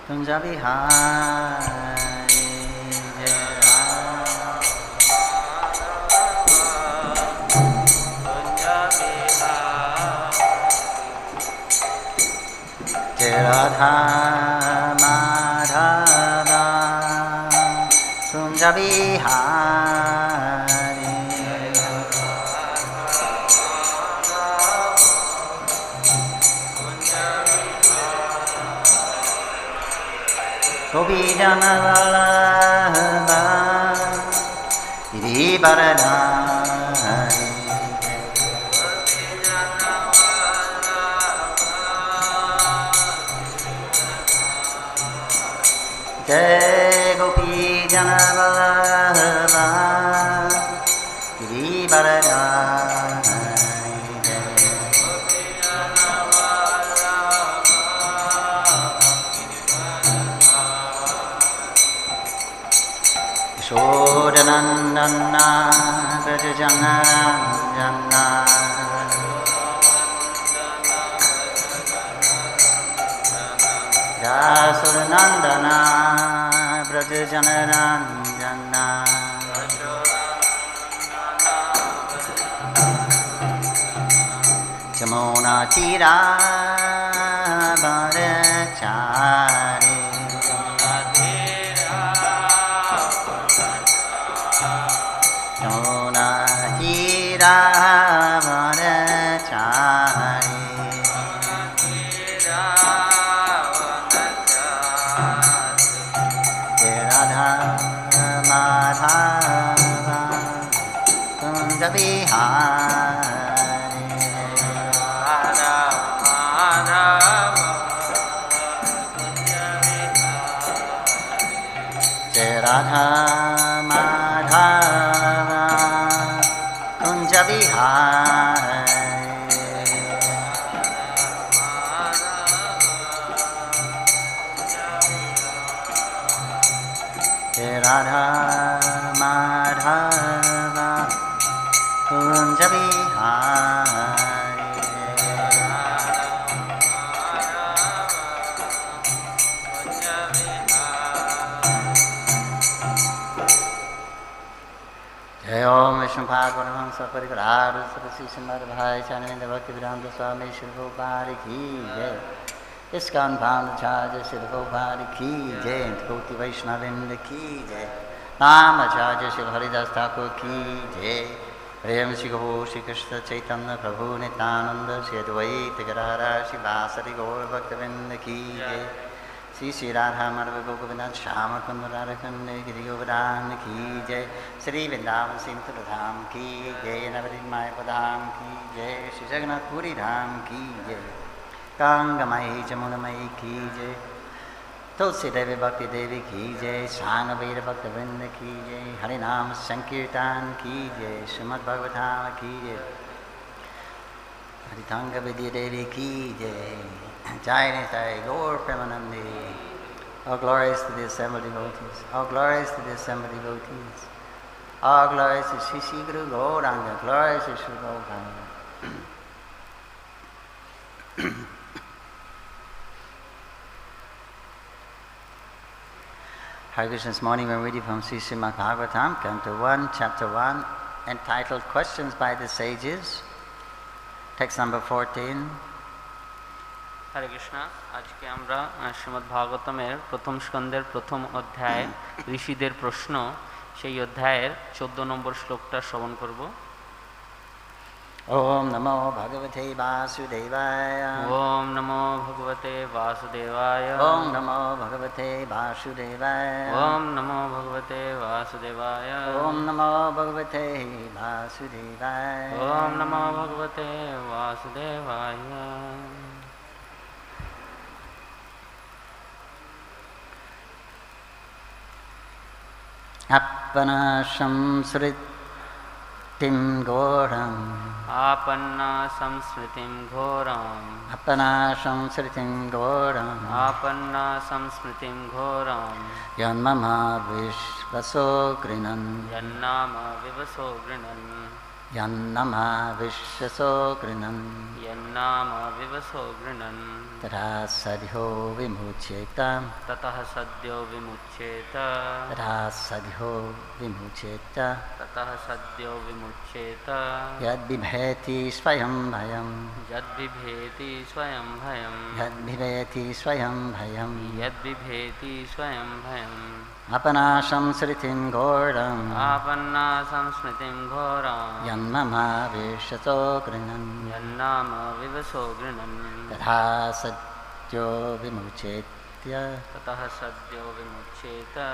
Kunja Bihari Jai Radha Madhava Kunja Bihari Gopi Jana Vallabha Giri Varadhari Jai Gopi Jana Vallabha Giri Varadhari Yashodanandana Brajajanarajana Yashodanandana Brajajanarajana Jamuna Tira Bharachari Jamuna Tira Bharachari Jai Radha Madhava Kunja Bihari Jai Radha Madhava Kunja Bihari Jai Radha Madhava Kunja Bihari Jai Om Vishnu Paramahamsa Parivarara Saraswati Srimad Bhagavatam Bhaktivedanta Swami Srila Prabhupada Ki Jai ISKCON Bhattacharya Srila Prabhupada Ki Jai Koti Vaishnavinda Ki Jai Namacharya Srila Haridas Thakur Ki Jai Prem Shri Gaur Shri Krishna Chaitanya Prabhu Nityananda Shri Advaita Gadadhara Shri Vasari Gaur Bhaktavinda Ki Jai Shri Shri Radha Madhava Govinda Shama Kunda Radhakunde Giri Govardhan Ki Jai Shri Vrindavan Simtara Dham Ki Jai Navadip Mayapur Dham Ki Jai Shri Jagannath Puri Dham Ki Jai Ganga Mai Jamuna Mai Ki Jai Tulsi Devi Bhakti Devi Ki Jai Sangha Veera Bhakta Vrinda Ki Jai Harinam Sankirtan Ki Jai Srimad Bhagavatam Ki Jai Haritanga Vidya Devi Ki Jai Jai Nitai Gaur Premanandi. All glories to the assembled devotees. All glories to the assembled devotees. All glories to Sri Sri Guru Gauranga. Glories to Sri Gauranga. Hare Krishna. This morning we're reading from Srimad Bhagavatam, Canto 1, Chapter 1, entitled Questions by the Sages. Text number 14. হরে কৃষ্ণ। আজকে আমরা শ্রীমদ্ ভাগবতমের প্রথম স্কন্ধের প্রথম অধ্যায় ঋষিদের প্রশ্ন, সেই অধ্যায়ের 14 নম্বর শ্লোকটা শ্রবণ করব। Om Namo Bhagavate Vasudevaya. Om Namo Bhagavate Vasudevaya. Om Namo Bhagavate Vasudevaya. Om Namo Bhagavate Vasudevaya. Om Namo Bhagavate Vasudevaya. Om Namo Bhagavate Vasudevaya. Appana samsritim ghoram. Apanna samsritim ghoram. Appana samsritim ghoram. Apanna samsritim ghoram. Yanmama vishvaso grinan. Yannama vivaso grinan. Yannama Vishyaso Grinan Yannama Vivaso Grinan Tata Sadhyo Vimucheta Tataha Sadhyo Vimucheta Tata Sadhyo Vimucheta Tataha Sadhyo Vimucheta Yad Bibheti Swayam Bhayam Yad Bibheti Swayam Bhayam Yad Bibheti Swayam Bhayam Yad Bibheti Swayam Bhayam Apanasham Sritim Gordam Apanna Samsmitim Ghoram Yannama Vishyaso Grinan Yannama Vivaso Grinan Tata Sadhyo Vimuchetya Tataha Sadhyo Vimucheta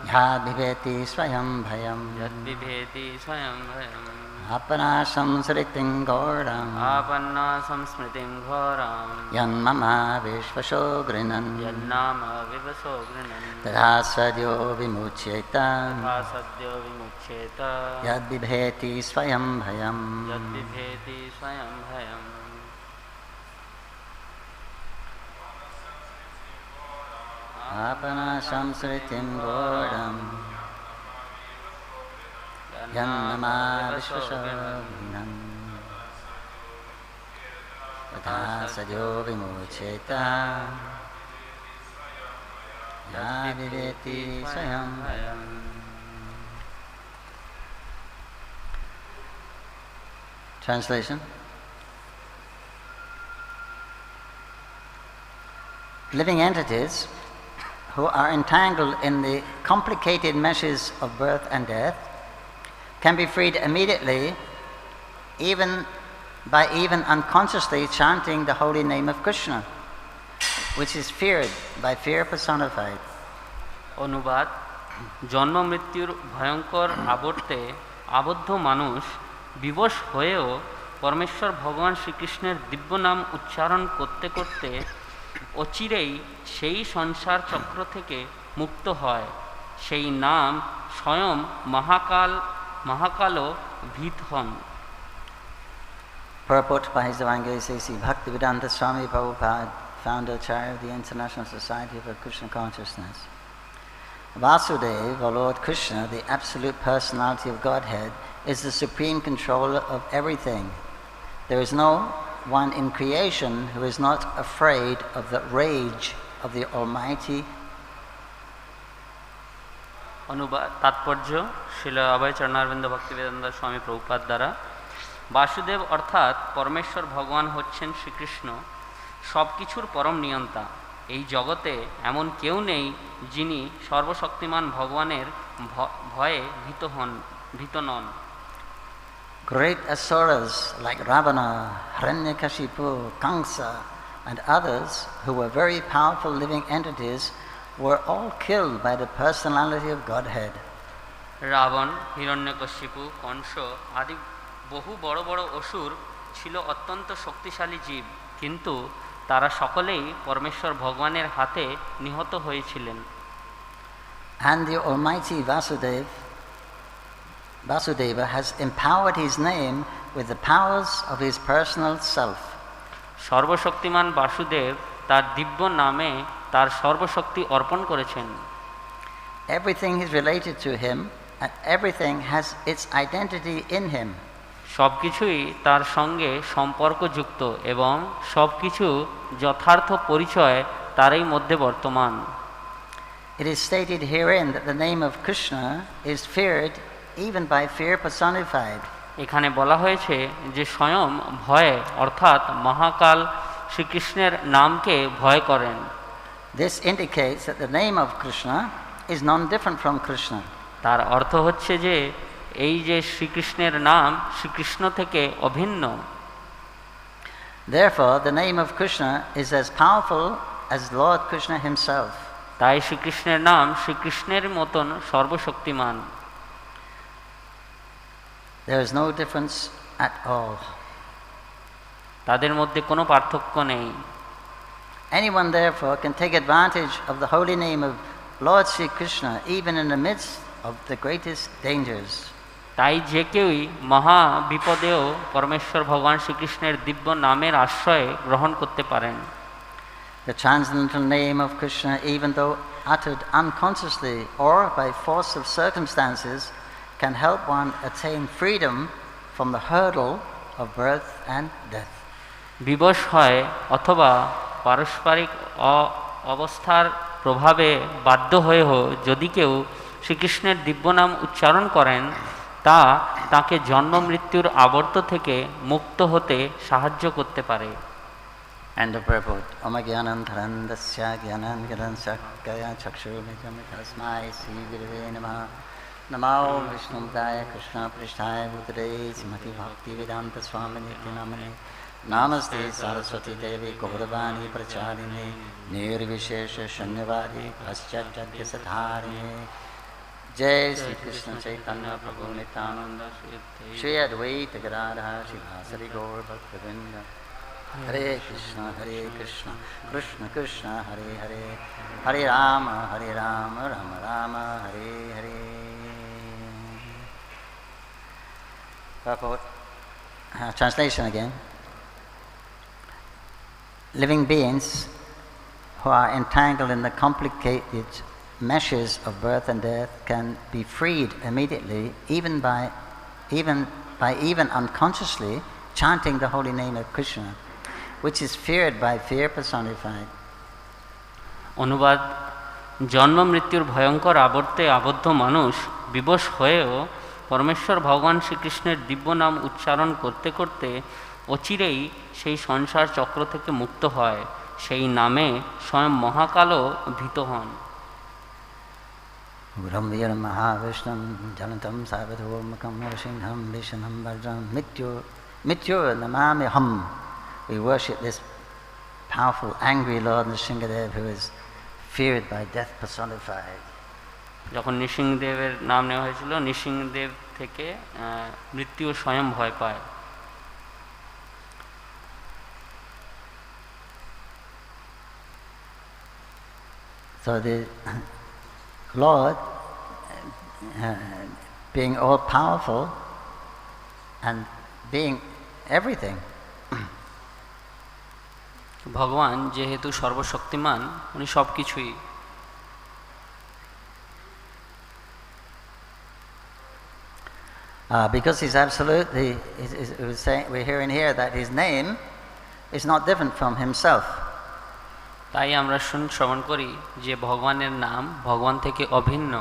Yad Bibheti Swayam Bhayam Yad Bibheti Swayam Bhayam Apanasham Sritim Gordam Apanna Samsmitim Ghoram Yannama Vishyaso Grinan Yannama Vivaso Grinan Tata Sadhyo Vimuchetya Tataha Sadhyo Vimucheta Yad Bibheti Swayam Bhayam Yad Bibheti Swayam Bhayam Apanasham Sritim Gordam Yannama Vishyaso Grinan Tata Sadhyo Vimuchetya Yad Bibheti Swayam Bhayam. Translation. Living entities who are entangled in the complicated meshes of birth and death can be freed immediately even unconsciously chanting the holy name of Krishna, which is feared by fear personified. অনুবাদ জন্ম মৃত্যুর ভয়ঙ্কর আবর্তে আবদ্ধ মানুষ বিবশ হয়েও পরমেশ্বর ভগবান শ্রীকৃষ্ণের দিব্য নাম উচ্চারণ করতে করতে অচিরেই সেই সংসার চক্র থেকে মুক্ত হয়। সেই নাম স্বয়ং মহাকালও ভীত হন। Purport by His Divine Grace A.C. Bhaktivedanta Swami Prabhupada, founder chair of the International Society for Krishna Consciousness. Vasudeva, or Lord Krishna, the absolute personality of Godhead, is the supreme controller of everything. There is no one in creation who is not afraid of the rage of the Almighty. অনুবাদ তাৎপর্য শ্রীল অভয় চরণারবিন্দ ভক্তিবেদান্ত স্বামী প্রভুপাদ দ্বারা বাসুদেব অর্থাৎ পরমেশ্বর ভগবান হচ্ছেন শ্রীকৃষ্ণ, সব কিছুর পরম নিয়ন্তা। এই জগতে এমন কেউ নেই যিনি সর্বশক্তিমান ভগবানের ভয়ে ভীত নন। Great asuras like Ravana, Hiranyakashipu, Kamsa, and others who were very powerful living entities were all killed by the personality of Godhead. Ravan, Hiranyakashipu, Kansa আদি বহু বড় বড় অসুর ছিল অত্যন্ত শক্তিশালী জীব, কিন্তু তারা সকলেই পরমেশ্বর ভগবানের হাতে নিহত হয়েছিলেন। And the Almighty Vasudeva has empowered his name with the powers of his personal self. সর্বশক্তিমান বাসুদেব তার দিব্য নামে তার সর্বশক্তি অর্পণ করেছেন। Everything is related to him and everything has its identity in him. সব কিছুই তার সঙ্গে সম্পর্কযুক্ত এবং সব কিছু যথার্থ পরিচয় তারই মধ্যে বর্তমান। It is stated herein that the name of Krishna is feared even by fear personified. এখানে বলা হয়েছে যে স্বয়ং ভয় অর্থাৎ মহাকাল শ্রীকৃষ্ণের নামকে ভয় করেন। This indicates that the name of Krishna is non-different from Krishna. তার অর্থ হচ্ছে যে এই যে শ্রীকৃষ্ণের নাম শ্রীকৃষ্ণ থেকে অভিন্ন। Therefore, the name of Krishna is as powerful as Lord Krishna himself. তাই শ্রীকৃষ্ণের নাম শ্রীকৃষ্ণের মতন সর্বশক্তিমান। There is no difference at all. তাদের মধ্যে কোনো পার্থক্য নেই। Anyone therefore can take advantage of the holy name of Lord Sri Krishna even in the midst of the greatest dangers. তাই যে কেউই মহা বিপদেও পরমেশ্বর ভগবান শ্রীকৃষ্ণের দিব্য নামের আশ্রয় গ্রহণ করতে পারেন। The transcendental name of Krishna, even though uttered unconsciously or by force of circumstances, can help one attain freedom from the hurdle of birth and death. বিবশ হয় অথবা পারস্পরিক অবস্থার প্রভাবে বাধ্য হয়েও যদি কেউ শ্রীকৃষ্ণের দিব্য নাম উচ্চারণ করেন তা তাকে জন্ম মৃত্যুর আবর্ত থেকে মুক্ত হতে সাহায্য করতে পারে। And the purport, Om Gyanantharandasya Gyanangaran Sakkaya Chakshurmijam Tasmai Sri Gurave Namaha Namo Vishnudaya Krishna Prishtaya Bhutale Srimati Bhakti Vedanta Swami Nityanamane Namaste Saraswati Devi Gauravani Pracharine Nirvishesha Shanyavadi Paschatya Sadharine Jai Sri Krishna Chaitanya Prabhu Nityananda Shri Advaita Gadadhar Shivasari Gaur Bhaktivinoda Hare Krishna, Krishna Krishna, Hare Hare, Hare Rama, Rama Rama, Hare Hare. Purport. Translation again. Living beings who are entangled in the complicated meshes of birth and death can be freed immediately, even unconsciously chanting the holy name of Krishna, which is feared by fear personified. অনুবাদ, জন্ম মৃত্যুর ভয়ঙ্কর আবর্তে আবদ্ধ মানুষ বিবশ হয়েও পরমেশ্বর ভগবান শ্রীকৃষ্ণের দিব্য নাম উচ্চারণ করতে করতে অচিরেই সেই সংসার চক্র থেকে মুক্ত হয়। সেই নামে স্বয়ং মহাকালও ভীত হন। Uram Veer Mahavishnu Janatam Sarvadhomukam Narasimham Vishanam Vajram Mityur Namami Ham. We worship this powerful, angry Lord Nrsingadev who is feared by death personified. যখন নৃসিংহদেবের নাম নেওয়া হয়েছিল, নৃসিংহদেব থেকে মৃত্যু স্বয়ং ভয় পায়। So the Lord, being all powerful and being everything, ভগবান যেহেতু সর্বশক্তিমান, উনি সব কিছুই। Because he's absolutely, we're hearing here that his name is not different from himself. তাই আমরা শ্রবণ করি যে ভগবানের নাম ভগবান থেকে অভিন্ন।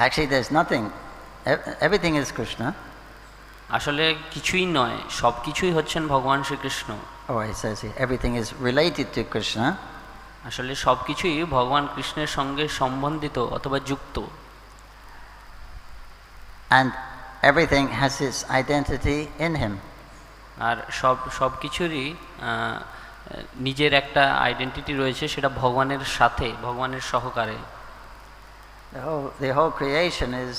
Actually there's nothing, everything is Krishna. আসলে কিছুই নয়, সব কিছুই হচ্ছেন ভগবান Shrikrishna. Oh, he says everything is related to Krishna. আসলে সব কিছুই ভগবান কৃষ্ণের সঙ্গে সম্বন্ধিত অথবা যুক্ত। And everything has its identity in him. আর সব কিছুরই নিজের একটা আইডেন্টিটি রয়েছে, সেটা ভগবানের সাথে, ভগবানের সহকারে। The whole creation is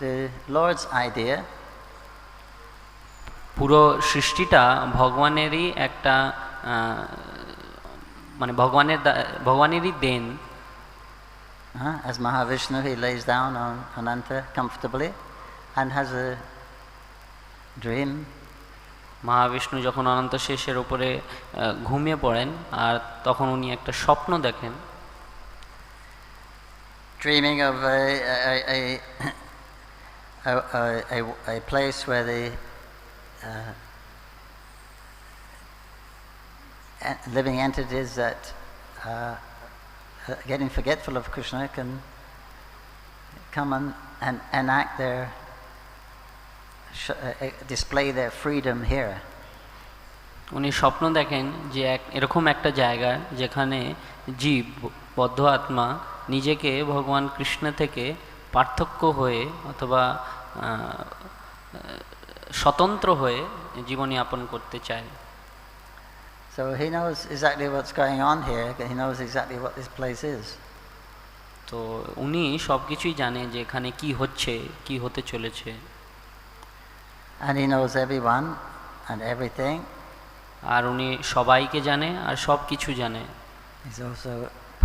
the Lord's idea. পুরো সৃষ্টিটা ভগবানেরই একটা মানে ভগবানেরই দেন। As Mahavishnu, he lays down on Ananta comfortably and has a dream. Mahavishnu যখন অনন্ত শেষের উপরে ঘুমিয়ে পড়েন, আর তখন উনি একটা স্বপ্ন দেখেন। Dreaming of a place where the living entities that getting forgetful of Krishna can come and enact their display their freedom here. উনি স্বপ্ন দেখেন যে এরকম একটা জায়গা যেখানে জীব বদ্ধ আত্মা নিজেকে ভগবান কৃষ্ণ থেকে পার্থক্য হয়ে অথবা স্বতন্ত্র হয়ে জীবন যাপন করতে চায়। So he knows exactly what's going on here. He knows exactly what this place is. তো উনি সব কিছুই জানে যে এখানে কি হচ্ছে, কি হতে চলেছে। And he knows everyone and everything. আর উনি সবাইকে জানে আর সব কিছু জানে। He's also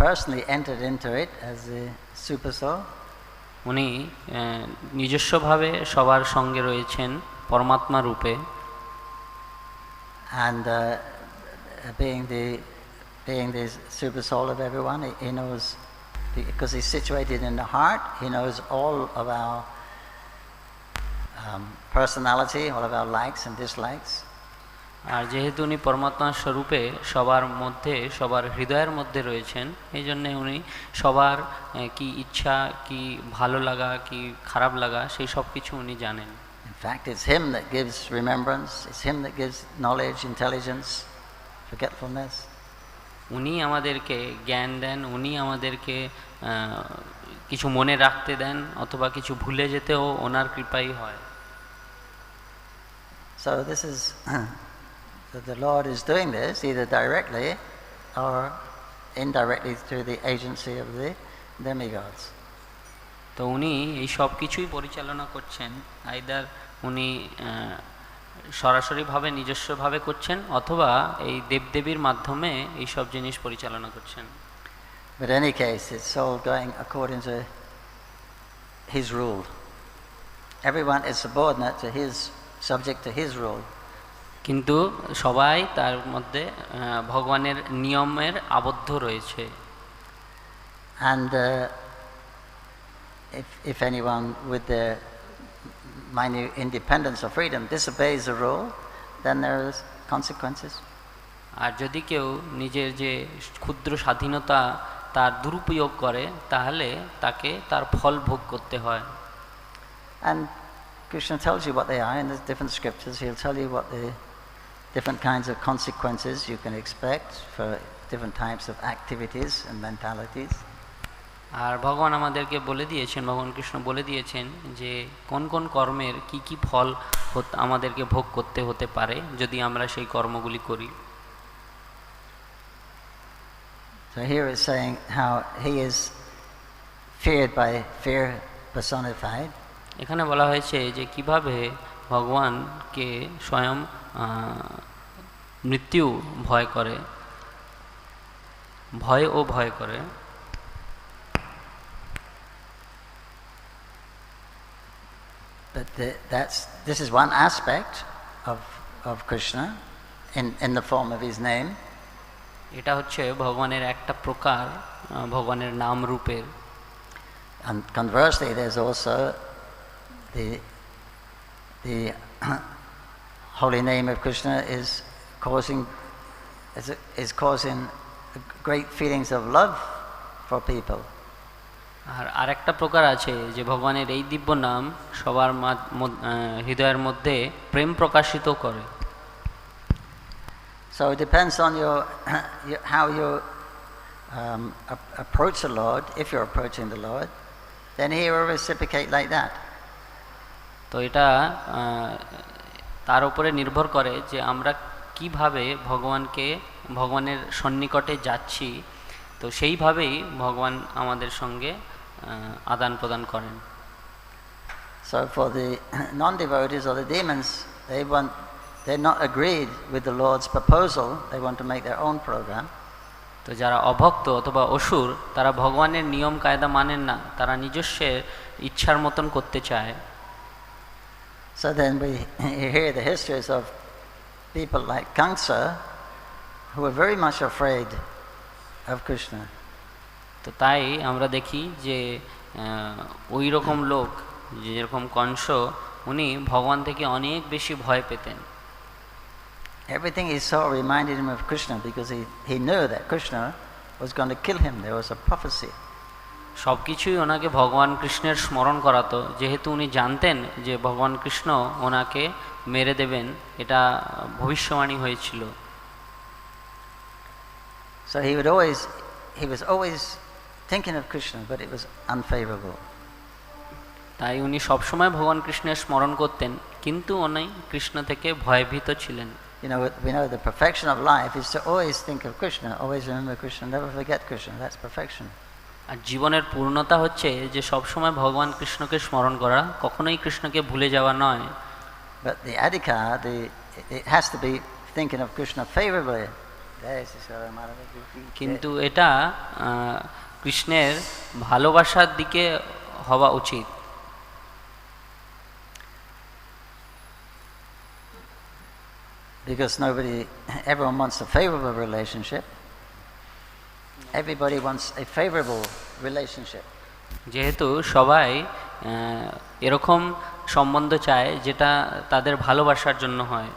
personally entered into it as a super soul. উনি নিজস্বভাবে সবার সঙ্গে রয়েছেন পরমাত্মা রূপে। And being the super soul of everyone, he knows, because he's situated in the heart, he knows all of our personality, all of our likes and dislikes. আর যেহেতু উনি পরমাত্মার স্বরূপে সবার মধ্যে, সবার হৃদয়ের মধ্যে রয়েছেন, এই জন্যে উনি সবার কি ইচ্ছা, কি ভালো লাগা, কি খারাপ লাগা, সেই সব কিছু উনি জানেন। In fact, it's him that gives remembrance, it's him that gives knowledge, intelligence, forgetfulness. উনি আমাদেরকে জ্ঞান দেন, উনি আমাদেরকে কিছু মনে রাখতে দেন, অথবা কিছু ভুলে যেতেও ওনার কৃপাই হয়। So this is the Lord is doing this either directly or indirectly through the agency of the demigods. তো উনি এই সব কিছুই পরিচালনা করছেন, আইদার উনি সরাসরিভাবে নিজস্বভাবে করছেন, অথবা এই দেবদেবীর মাধ্যমে এই সব জিনিস পরিচালনা করছেন। But in any case, it's all going according to his rule. Everyone is subordinate to his, subject to his rule. কিন্তু সবাই তার মধ্যে ভগবানের নিয়মের আবদ্ধ রয়েছে। And if anyone with their minute independence or freedom disobeys the rule, then there is consequences. আর যদি কেউ নিজের যে ক্ষুদ্র স্বাধীনতা তার দুরুপয়োগ করে, তাহলে তাকে তার ফল ভোগ করতে হয়। And Krishna tells you what they are in the different scriptures. He'll tell you what the different kinds of consequences you can expect for different types of activities and mentalities. আর ভগবান আমাদেরকে বলে দিয়েছেন, ভগবান কৃষ্ণ বলে দিয়েছেন যে কোন কোন কর্মের কি কি ফল আমাদেরকে ভোগ করতে হতে পারে যদি আমরা সেই কর্মগুলি করি। So here is saying how he is feared by fear personified. এখানে বলা হয়েছে যে কিভাবে ভগবানকে স্বয়ং মৃত্যু ভয় করে, ভয় করে। But this is one aspect of Krishna in the form of his name. এটা হচ্ছে ভগবানের একটা প্রকার, ভগবানের নাম রূপের। And conversely, there's also the holy name of Krishna is causing great feelings of love for people. আর আরেকটা প্রকার আছে যে ভগবানের এই দিব্য নাম সবার হৃদয়ের মধ্যে প্রেম প্রকাশিত করে। So it depends on how you approach the Lord. If you're approaching the Lord, then he will reciprocate like that. তো এটা তার উপরে নির্ভর করে যে আমরা কিভাবে ভগবানের সন্নিকটে যাচ্ছি, তো সেইভাবেই ভগবান আমাদের সঙ্গে আদান প্রদান করেন। So for the non-devotees or the demons, they're not agreed with the Lord's proposal. They want to make their own program. তো যারা অভক্ত অথবা অসুর, তারা ভগবানের নিয়ম কায়দা মানেন না, তারা নিজস্ব ইচ্ছার মতন করতে চায়। So then we hear the histories of people like Kamsa, who were very much afraid of Krishna. তো তাই আমরা দেখি যে ওই রকম লোক, যেরকম কংস, উনি ভগবান থেকে অনেক বেশি ভয় পেতেন। Everything he saw reminded him of Krishna because he knew that Krishna was going to kill him. There was a prophecy. সব কিছুই ওনাকে ভগবান কৃষ্ণের স্মরণ করাতো, যেহেতু উনি জানতেন যে ভগবান কৃষ্ণ ওনাকে মেরে দেবেন, এটা ভবিষ্যবাণী হয়েছিল। So he was always thinking of Krishna, but it was unfavorable. তাই উনি সবসময় ভগবান কৃষ্ণের স্মরণ করতেন, কিন্তু উনি কৃষ্ণ থেকে ভয়ভীত ছিলেন। We know the perfection of life is to always think of Krishna, always remember Krishna, never forget Krishna. That's perfection. আর জীবনের পূর্ণতা হচ্ছে যে সবসময় ভগবান কৃষ্ণকে স্মরণ করা, কখনোই কৃষ্ণকে ভুলে যাওয়া নয়। But the adhika, it has to be thinking of Krishna favorably. কিন্তু এটা কৃষ্ণের ভালোবাসার দিকে হওয়া উচিত। Because everyone wants a favorable relationship. Everybody wants a favorable relationship. যেহেতু সবাই এরকম সম্বন্ধ চায় যেটা তাদের ভালোবাসার জন্য হয়।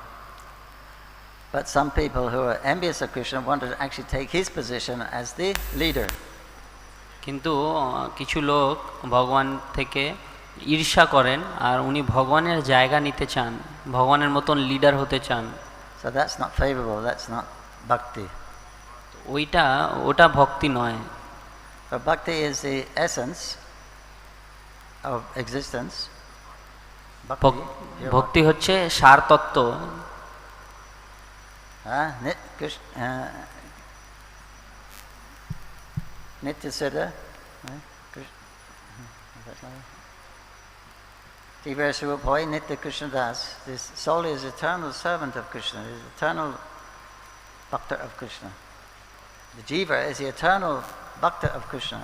But some people who are envious of Krishna want to actually take his position as the leader. কিন্তু কিছু লোক ভগবান থেকে ঈর্ষা করেন আর উনি ভগবানের জায়গা নিতে চান, ভগবানের মতন লিডার হতে চান। So that's not favorable, that's not bhakti. ওটা ভক্তি নয়। But bhakti is the essence of existence. ভক্তি হচ্ছে সার তত্ত্ব। Nitya Siddha, Jiva Swarup Hoy, Nitya Krishna Das. This soul is eternal servant of Krishna, is eternal bhakta of Krishna. The Jiva is the eternal bhakta of Krishna.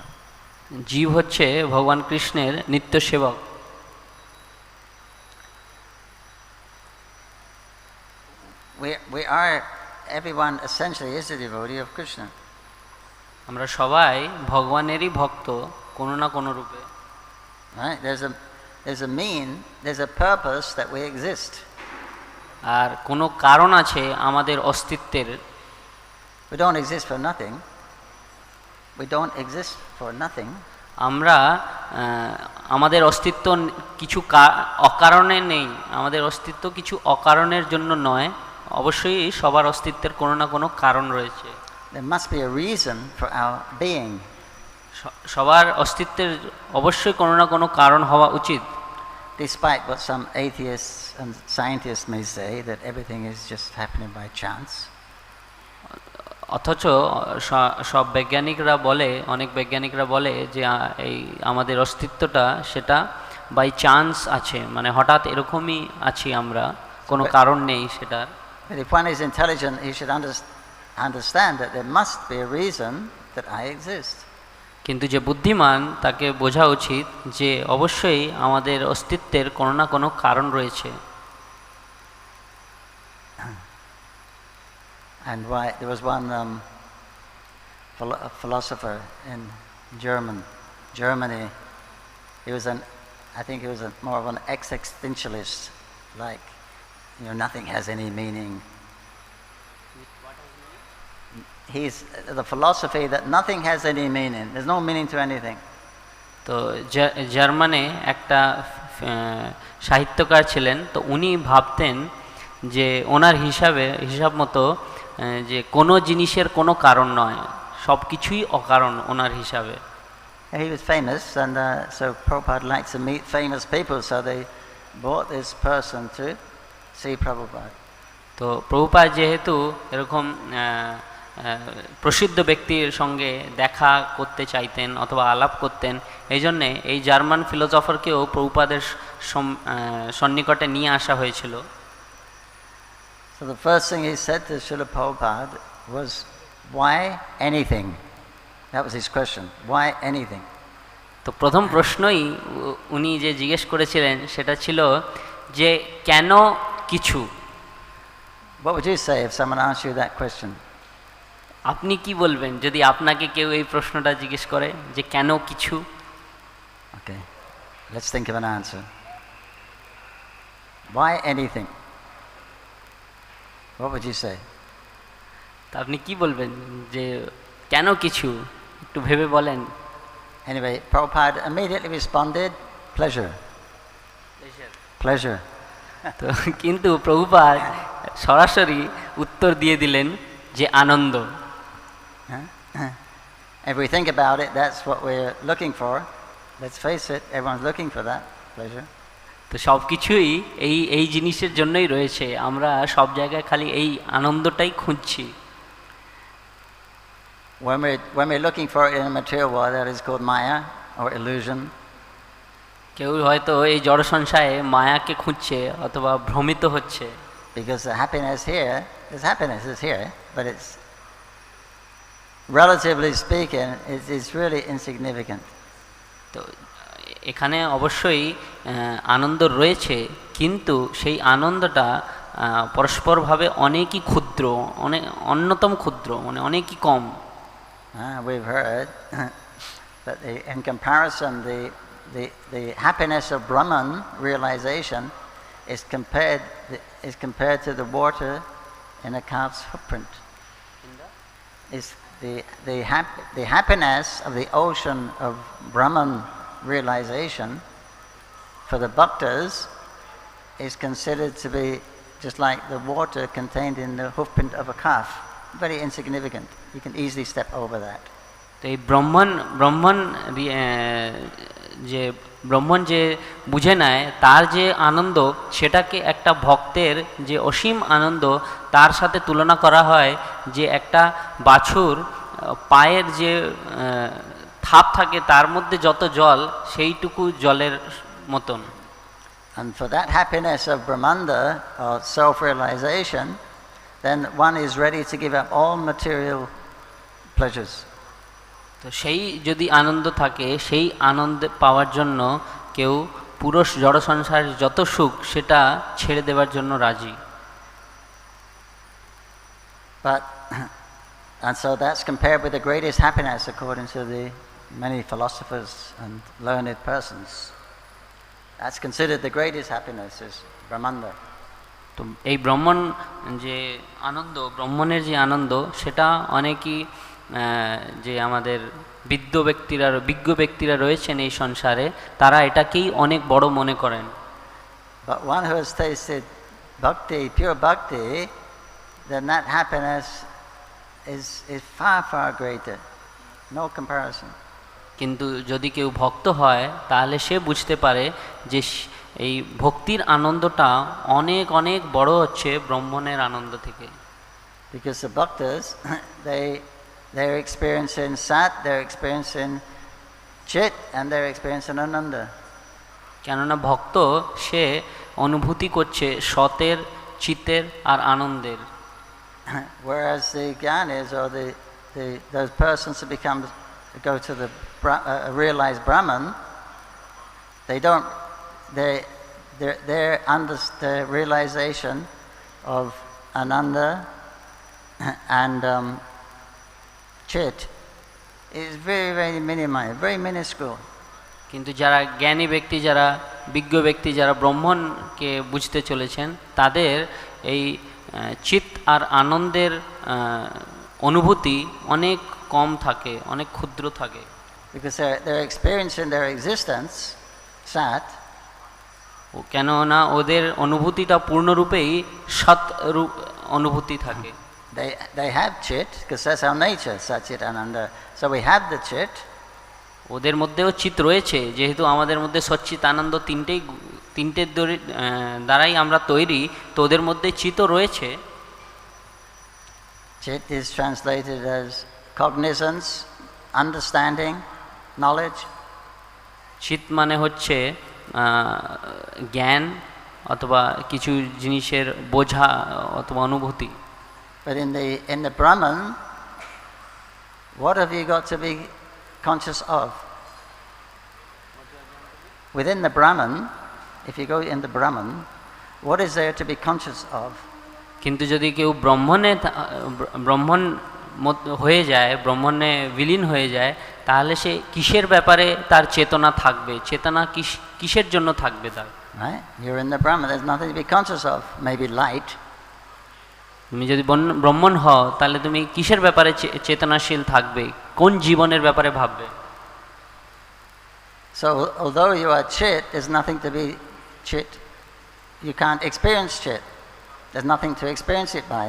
জীব হচ্ছে ভগবান কৃষ্ণের নিত্য সেবক। We are, everyone essentially is a devotee of Krishna. আমরা সবাই ভগবানেরই ভক্ত কোনো না কোনো রূপে। Right? There's a purpose that we exist. আর কোনো কারণ আছে আমাদের অস্তিত্বের। We don't exist for nothing. We don't exist for nothing. আমরা আমাদের অস্তিত্ব কিছু অকারণে নেই, আমাদের অস্তিত্ব কিছু অকারণের জন্য নয়, অবশ্যই সবার অস্তিত্বের কোনো না কোনো কারণ রয়েছে। There must be a reason for our being. সবার অস্তিত্বের অবশ্যই কোনো না কোনো কারণ হওয়া উচিত। Despite what some atheists and scientists may say, that everything is just happening by chance. অথচ সব বৈজ্ঞানিকরা বলে, অনেক বৈজ্ঞানিকরা বলে যে এই আমাদের অস্তিত্বটা সেটা বাই চান্স আছে, মানে হঠাৎ এরকমই আছি আমরা, কোনো কারণ নেই সেটার। But if one is intelligent, he should understand that there must be a reason that I exist. কিন্তু যে বুদ্ধিমান তাকে বোঝা উচিত যে অবশ্যই আমাদের অস্তিত্বের কোনো না কোনো কারণ রয়েছে। And why there was one philosopher in Germany. I think he was more of an existentialist, like, nothing has any meaning. He's the philosophy that nothing has any meaning. There's no meaning to anything. তো জার্মানে একটা সাহিত্যকার ছিলেন, তো উনি ভাবতেন যে ওনার হিসাব মতো যে কোনো জিনিসের কোনো কারণ নয়, সব কিছুই অকারণ ওনার হিসাবে। He was famous, and so Prabhupada liked to meet famous people, so they brought this person to see Prabhupada. তো প্রভুপাদ যেহেতু এরকম প্রসিদ্ধ ব্যক্তির সঙ্গে দেখা করতে চাইতেন অথবা আলাপ করতেন, এই জন্যে এই জার্মান ফিলোসফারকেও প্রভুপাদের সন্নিকটে নিয়ে আসা হয়েছিল। So the first thing he said to Srila Prabhupada was, why anything? That was his question. Why anything? তো প্রথম প্রশ্নই উনি যে জিজ্ঞেস করেছিলেন সেটা ছিল যে কেন কিছু। What would you say if someone asked you that question? আপনি কি বলবেন যদি আপনাকে কেউ এই প্রশ্নটা জিজ্ঞেস করে যে কেন কিছু? Okay, let's think of an answer. Why anything? What would you say? তা আপনি কি বলবেন যে কেন কিছু, একটু ভেবে বলেন। Anyway, Prabhupada immediately responded, pleasure. Pleasure. তো কিন্তু প্রভুপাদ সরাসরি উত্তর দিয়ে দিলেন যে আনন্দ। If we think about it, that's what we're looking for. Let's face it, everyone's looking for that, pleasure. তো সব কিছুই এই জিনিসের জন্যই রয়েছে, আমরা সব জায়গায় খালি এই আনন্দটাই খুঁজছি। When we're looking for it in a material world, that is called Maya or illusion. কেউ হয়তো এই জড় সংসারে মায়াকে খুঁজছে অথবা ভ্রমিত হচ্ছে। Because the happiness is here, but it's, relatively speaking, it's really insignificant. তো এখানে অবশ্যই আনন্দ রয়েছে, কিন্তু সেই আনন্দটা পরস্পরভাবে অনেকই ক্ষুদ্র, অন্যতম ক্ষুদ্র, মানে অনেকই কম। We've heard that in comparison, the happiness of Brahman realization is compared to the water in a calf's footprint. Is the happiness of the ocean of Brahman realization for the bhaktas is considered to be just like the water contained in the hoofprint of a calf. Very insignificant. You can easily step over that. তো এই ব্রহ্মণ যে বুঝে নেয় তার যে আনন্দ, সেটাকে একটা ভক্তের যে অসীম আনন্দ তার সাথে তুলনা করা হয় যে একটা বাছুর পায়ের যে থাপ থাকে তার মধ্যে যত জল সেইটুকু জলের মতন। And for that happiness of Brahmanda, or self-realization, then one is ready to give up all material pleasures. তো সেই যদি আনন্দ থাকে, সেই আনন্দ পাওয়ার জন্য কেউ পুরো জড় সংসারের যত সুখ সেটা ছেড়ে দেওয়ার জন্য রাজি। And so that's compared with the greatest happiness according to the many philosophers and learned persons. That's considered the greatest happiness is Brahmanda. তো এই ব্রহ্মণের যে আনন্দ সেটা অনেকই যে আমাদের বিজ্ঞ ব্যক্তিরা রয়েছেন এই সংসারে তারা এটাকেই অনেক বড় মনে করেন। But one who has tasted bhakti, pure bhakti, then that happiness is far greater. No comparison. কিন্তু যদি কেউ ভক্ত হয় তাহলে সে বুঝতে পারে যে এই ভক্তির আনন্দটা অনেক অনেক বড় হচ্ছে ব্রহ্মণের আনন্দ থেকে। Because the bhaktas, they're experiencing sat, they're experiencing chit, and they're experiencing ananda. কেননা ভক্ত সে অনুভূতি করছে সতের, চিতের আর আনন্দের। Whereas the jnanis or those persons who go to the realized Brahman, their realization of ananda and chit is very minimized, very minuscule. কিন্তু যারা জ্ঞানী ব্যক্তি, যারা বিজ্ঞ ব্যক্তি, যারা ব্রহ্মণকে বুঝতে চলেছেন তাদের এই চিত আর আনন্দের অনুভূতি অনেক কম থাকে, অনেক ক্ষুদ্র থাকে। Because they're experiencing their existence sat. কেননা ওদের অনুভূতিটা পূর্ণরূপেই সৎ রূপ অনুভূতি থাকে। They have chit because that's our nature, sat, chit, ananda. So we have the chit. ওদের মধ্যেও চিত রয়েছে, যেহেতু আমাদের মধ্যে সচ্চিত আনন্দ তিনটের দ্বারাই আমরা তৈরি, তো ওদের মধ্যে চিতও রয়েছে। Chit is translated as cognizance, understanding, knowledge. চিত মানে হচ্ছে জ্ঞান অথবা কিছু জিনিসের বোঝা অথবা অনুভূতি। But in the Brahman, what have you got to be conscious of? Within the Brahman, if you go in the Brahman, what is there to be conscious of? কিন্তু যদি কেউ ব্রহ্মণ হয়ে যায়, ব্রহ্মণে বিলীন হয়ে যায়, তাহলে সে কিসের ব্যাপারে তার চেতনা থাকবে? চেতনা কিসের জন্য থাকবে তার? Right? You're in the Brahman, there's nothing to be conscious of. Maybe light. তুমি যদি ব্রহ্মণ হও তাহলে তুমি কিসের ব্যাপারে চেতনাশীল থাকবে? কোন জীবনের ব্যাপারে ভাববে? So although you are chit, there's nothing to be chit. You can't experience chit. There's nothing to experience it by.